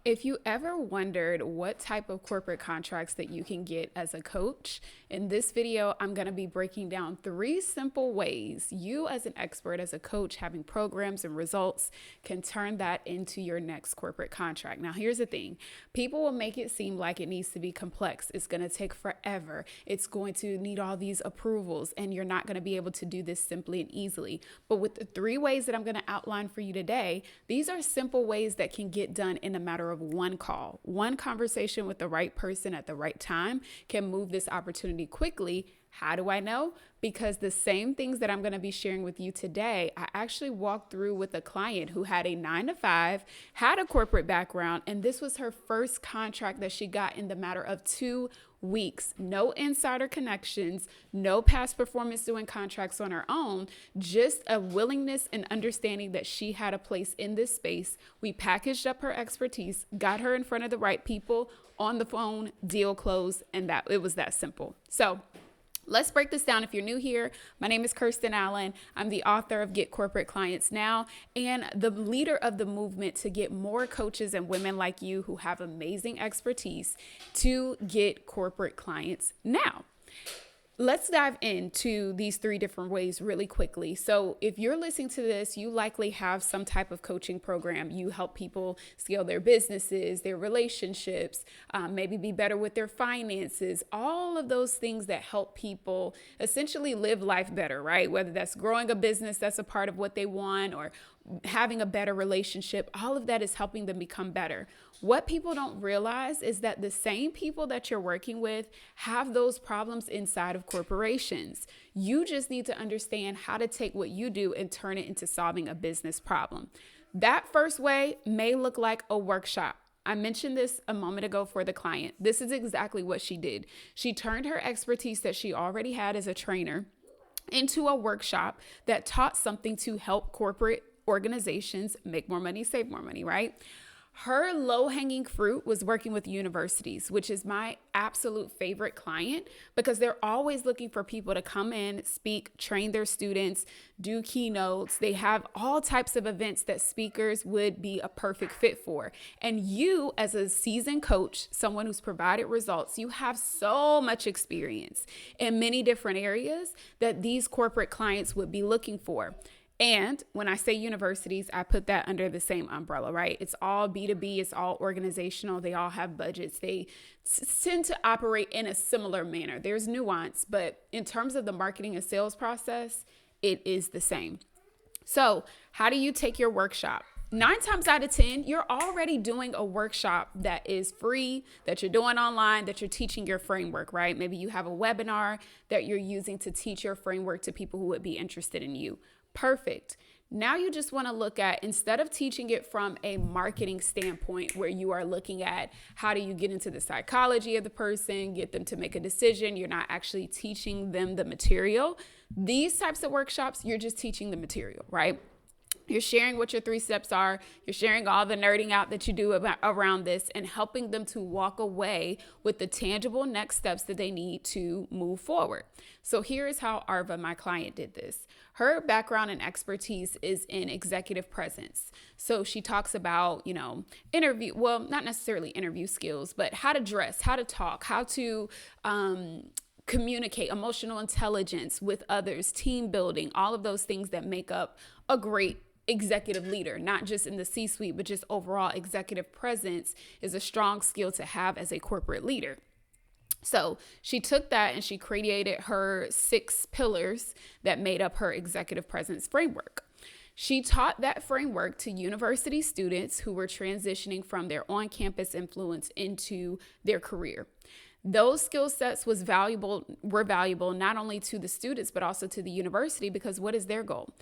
If you ever wondered what type of corporate contracts that you can get as a coach, in this video, I'm going to be breaking down 3 simple ways you as an expert, as a coach, having programs and results can turn that into your next corporate contract. Now, here's the thing. People will make it seem like it needs to be complex. It's going to take forever. It's going to need all these approvals, and you're not going to be able to do this simply and easily. But with the 3 ways that I'm going to outline for you today, these are simple ways that can get done in a matter of one call. One conversation with the right person at the right time can move this opportunity quickly. How do I know? Because the same things that I'm going to be sharing with you today, I actually walked through with a client who had a 9-to-5, had a corporate background, and this was her first contract that she got in the matter of 2 weeks. No insider connections, no past performance doing contracts on her own, just a willingness and understanding that she had a place in this space. We packaged up her expertise, got her in front of the right people on the phone, deal closed, and that it was that simple. So let's break this down. If you're new here, my name is Kirsten Allen. I'm the author of Get Corporate Clients Now and the leader of the movement to get more coaches and women like you who have amazing expertise to get corporate clients now. Let's dive into these 3 different ways really quickly. So if you're listening to this, you likely have some type of coaching program. You help people scale their businesses, their relationships, maybe be better with their finances, all of those things that help people essentially live life better, right? Whether that's growing a business that's a part of what they want or having a better relationship, all of that is helping them become better. What people don't realize is that the same people that you're working with have those problems inside of corporations. You just need to understand how to take what you do and turn it into solving a business problem. That first way may look like a workshop. I mentioned this a moment ago for the client. This is exactly what she did. She turned her expertise that she already had as a trainer into a workshop that taught something to help corporate organizations make more money, save more money, right? Her low-hanging fruit was working with universities, which is my absolute favorite client because they're always looking for people to come in, speak, train their students, do keynotes. They have all types of events that speakers would be a perfect fit for. And you, as a seasoned coach, someone who's provided results, you have so much experience in many different areas that these corporate clients would be looking for. And when I say universities, I put that under the same umbrella, right? It's all B2B. It's all organizational. They all have budgets. They tend to operate in a similar manner. There's nuance, but in terms of the marketing and sales process, it is the same. So how do you take your workshop? 9 times out of 10, you're already doing a workshop that is free, that you're doing online, that you're teaching your framework, right? Maybe you have a webinar that you're using to teach your framework to people who would be interested in you. Perfect. Now you just want to look at, instead of teaching it from a marketing standpoint where you are looking at how do you get into the psychology of the person, get them to make a decision, you're not actually teaching them the material. These types of workshops, you're just teaching the material, right? You're sharing what your 3 steps are. You're sharing all the nerding out that you do around this and helping them to walk away with the tangible next steps that they need to move forward. So here is how Arva, my client, did this. Her background and expertise is in executive presence. So she talks about, not necessarily interview skills, but how to dress, how to talk, how to communicate, emotional intelligence with others, team building, all of those things that make up a great executive leader, not just in the C-suite, but just overall executive presence is a strong skill to have as a corporate leader. So she took that and she created her 6 pillars that made up her executive presence framework. She taught that framework to university students who were transitioning from their on-campus influence into their career. Those skill sets were valuable not only to the students, but also to the university, because what is their goal?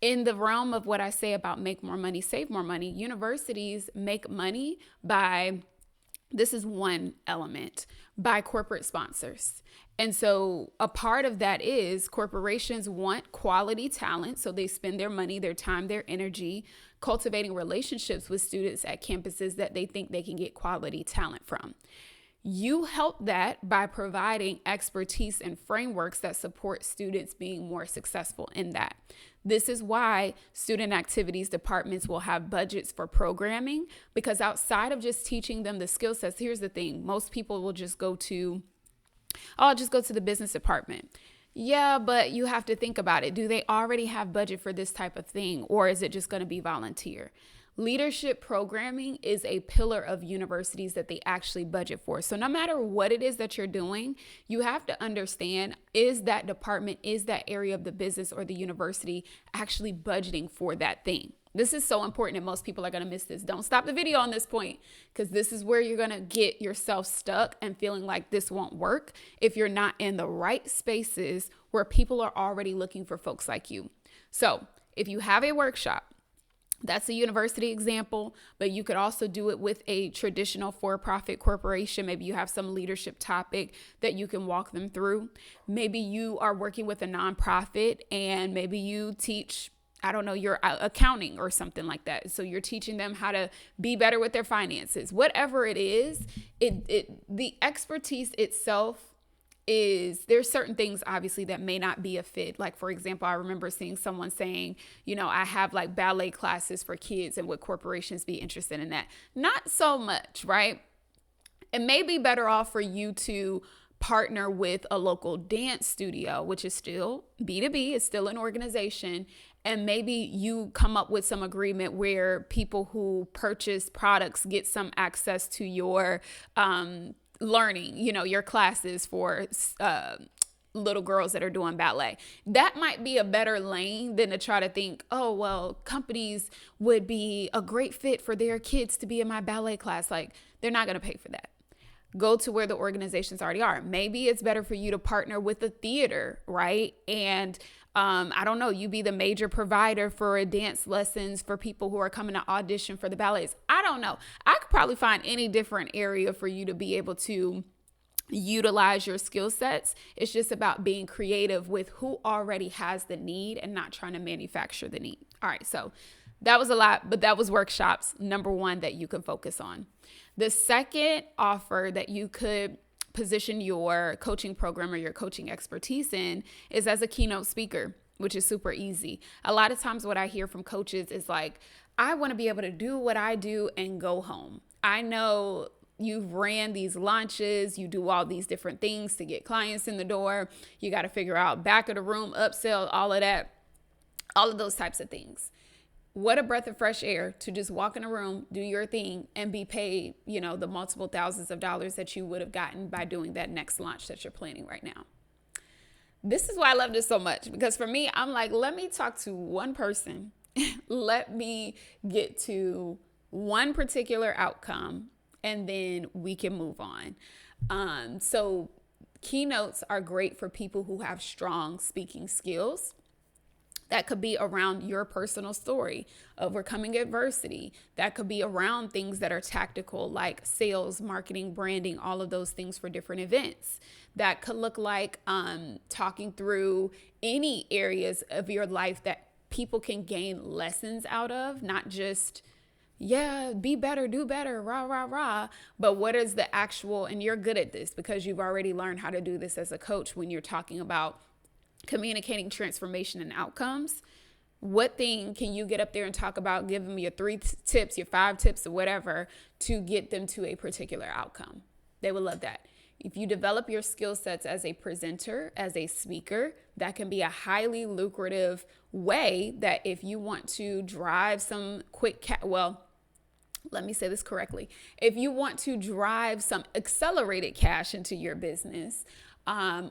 In the realm of what I say about make more money, save more money, universities make money by, this is one element, by corporate sponsors. And so a part of that is corporations want quality talent. So they spend their money, their time, their energy cultivating relationships with students at campuses that they think they can get quality talent from. You help that by providing expertise and frameworks that support students being more successful in that. This is why student activities departments will have budgets for programming, because outside of just teaching them the skill sets, here's the thing. Most people will just go to, oh, I'll just go to the business department. Yeah, but you have to think about it. Do they already have budget for this type of thing, or is it just going to be volunteer? Leadership programming is a pillar of universities that they actually budget for. So no matter what it is that you're doing, you have to understand, is that department, is that area of the business or the university actually budgeting for that thing? This is so important, and most people are going to miss this. Don't stop the video on this point, because this is where you're going to get yourself stuck and feeling like this won't work if you're not in the right spaces where people are already looking for folks like you. So if you have a workshop, that's a university example, but you could also do it with a traditional for-profit corporation. Maybe you have some leadership topic that you can walk them through. Maybe you are working with a nonprofit and maybe you teach, I don't know, your accounting or something like that. So you're teaching them how to be better with their finances. Whatever it is, the expertise itself is, there's certain things obviously that may not be a fit. Like, for example, I remember seeing someone saying, you know, I have like ballet classes for kids, and would corporations be interested in that? Not so much, right? It may be better off for you to partner with a local dance studio, which is still B2B, it's still an organization. And maybe you come up with some agreement where people who purchase products get some access to your learning, you know, your classes for little girls that are doing ballet. That might be a better lane than to try to think, oh, well, companies would be a great fit for their kids to be in my ballet class. Like, they're not going to pay for that. Go to where the organizations already are. Maybe it's better for you to partner with a theater, right? And I don't know, you be the major provider for dance lessons for people who are coming to audition for the ballets. I don't know. I could probably find any different area for you to be able to utilize your skill sets. It's just about being creative with who already has the need and not trying to manufacture the need. All right, so that was a lot, but that was workshops, number one, that you can focus on. The second offer that you could position your coaching program or your coaching expertise in is as a keynote speaker, which is super easy. A lot of times what I hear from coaches is like, I want to be able to do what I do and go home. I know you've ran these launches, you do all these different things to get clients in the door. You got to figure out back of the room, upsell, all of that, all of those types of things. What a breath of fresh air to just walk in a room, do your thing, and be paid, you know, the multiple thousands of dollars that you would have gotten by doing that next launch that you're planning right now. This is why I love this so much, because for me, I'm like, let me talk to one person. Let me get to one particular outcome, and then we can move on. So keynotes are great for people who have strong speaking skills. That could be around your personal story, overcoming adversity. That could be around things that are tactical, like sales, marketing, branding, all of those things for different events. That could look like talking through any areas of your life that people can gain lessons out of, not just, yeah, be better, do better, rah, rah, rah. But what is the actual, and you're good at this because you've already learned how to do this as a coach when you're talking about communicating transformation and outcomes. What thing can you get up there and talk about? Give them your 3 tips, your 5 tips, or whatever to get them to a particular outcome. They would love that. If you develop your skill sets as a presenter, as a speaker, that can be a highly lucrative way that if you want to drive some quick, let me say this correctly. If you want to drive some accelerated cash into your business,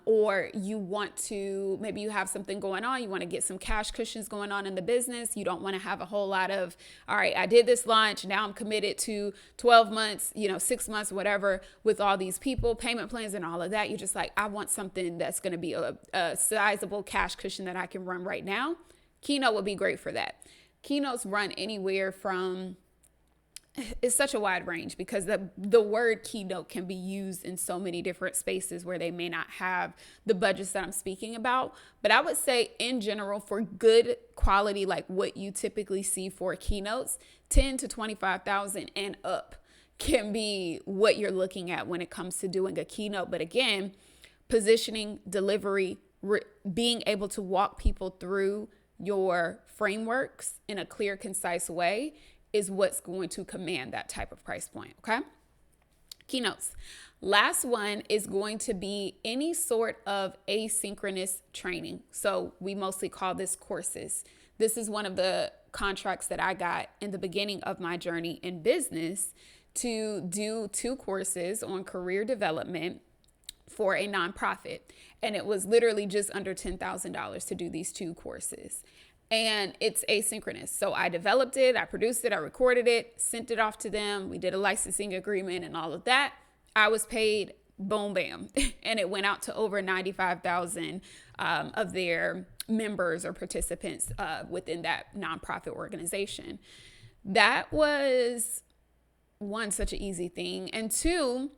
or you want to, maybe you have something going on, you want to get some cash cushions going on in the business. You don't want to have a whole lot of, all right, I did this launch, now I'm committed to 12 months, 6 months, whatever, with all these people, payment plans and all of that. You're just like, I want something that's going to be a sizable cash cushion that I can run right now. Keynote would be great for that. Keynotes run anywhere from, it's such a wide range because the word keynote can be used in so many different spaces where they may not have the budgets that I'm speaking about. But I would say in general, for good quality, like what you typically see for keynotes, 10 to 25,000 and up can be what you're looking at when it comes to doing a keynote. But again, positioning, delivery, being able to walk people through your frameworks in a clear, concise way is what's going to command that type of price point. Okay. Keynotes. Last one is going to be any sort of asynchronous training. So we mostly call this courses. This is one of the contracts that I got in the beginning of my journey in business to do 2 courses on career development for a nonprofit. And it was literally just under $10,000 to do these 2 courses. And it's asynchronous. So I developed it, I produced it, I recorded it, sent it off to them. We did a licensing agreement and all of that. I was paid, boom, bam. And it went out to over 95,000 of their members or participants within that nonprofit organization. That was, one, such an easy thing. And 2,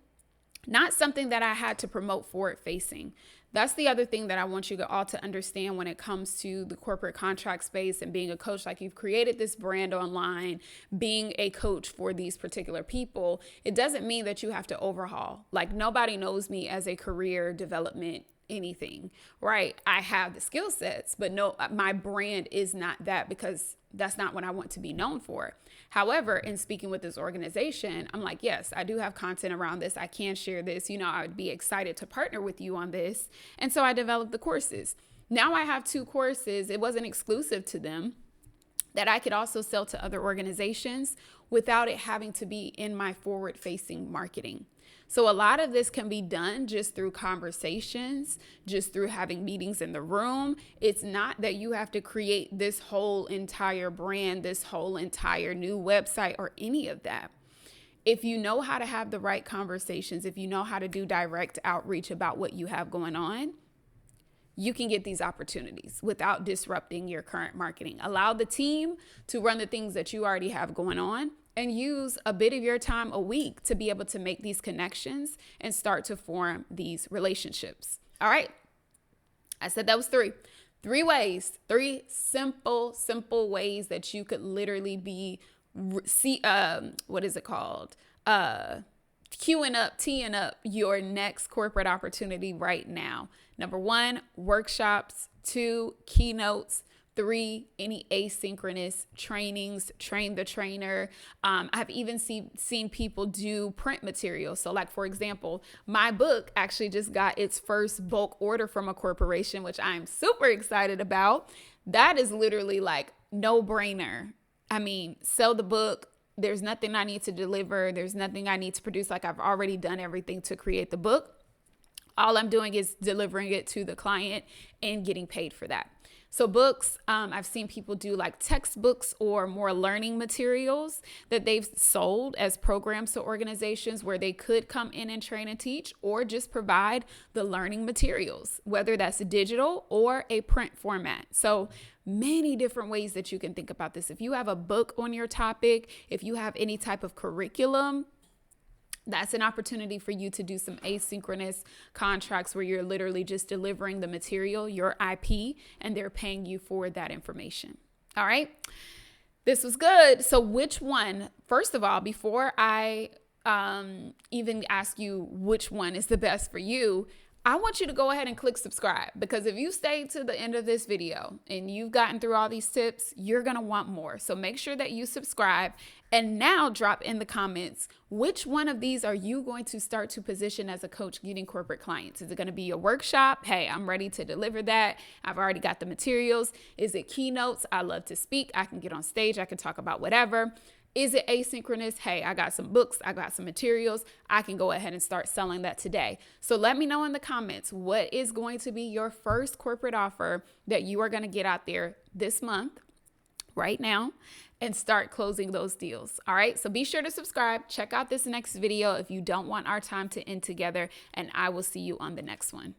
not something that I had to promote forward facing. That's the other thing that I want you all to understand when it comes to the corporate contract space and being a coach. Like, you've created this brand online, being a coach for these particular people. It doesn't mean that you have to overhaul. Like, nobody knows me as a career development anything, right? I have the skill sets, but no, my brand is not that, because that's not what I want to be known for. However, in speaking with this organization, I'm like, yes, I do have content around this. I can share this. I would be excited to partner with you on this. And so I developed the courses. Now I have 2 courses. It wasn't exclusive to them, that I could also sell to other organizations without it having to be in my forward-facing marketing. So a lot of this can be done just through conversations, just through having meetings in the room. It's not that you have to create this whole entire brand, this whole entire new website, or any of that. If you know how to have the right conversations, if you know how to do direct outreach about what you have going on, you can get these opportunities without disrupting your current marketing. Allow the team to run the things that you already have going on, and use a bit of your time a week to be able to make these connections and start to form these relationships. All right. I said that was 3 ways, 3 simple ways that you could literally be, teeing up your next corporate opportunity right now. Number 1, workshops. 2, keynotes. 3, any asynchronous trainings, train the trainer. I've even seen people do print materials. So like, for example, my book actually just got its first bulk order from a corporation, which I'm super excited about. That is literally like no brainer. I mean, sell the book. There's nothing I need to deliver. There's nothing I need to produce. Like, I've already done everything to create the book. All I'm doing is delivering it to the client and getting paid for that. So books, I've seen people do like textbooks or more learning materials that they've sold as programs to organizations where they could come in and train and teach, or just provide the learning materials, whether that's digital or a print format. So many different ways that you can think about this. If you have a book on your topic, if you have any type of curriculum, that's an opportunity for you to do some asynchronous contracts where you're literally just delivering the material, your IP, and they're paying you for that information. All right. This was good. So which one, first of all, before I even ask you which one is the best for you, I want you to go ahead and click subscribe, because if you stayed to the end of this video and you've gotten through all these tips, you're going to want more. So make sure that you subscribe, and now drop in the comments, which one of these are you going to start to position as a coach getting corporate clients? Is it going to be your workshop? Hey, I'm ready to deliver that. I've already got the materials. Is it keynotes? I love to speak. I can get on stage. I can talk about whatever. Is it asynchronous? Hey, I got some books, I got some materials. I can go ahead and start selling that today. So let me know in the comments, what is going to be your first corporate offer that you are going to get out there this month, right now, and start closing those deals. All right. So be sure to subscribe. Check out this next video if you don't want our time to end together, and I will see you on the next one.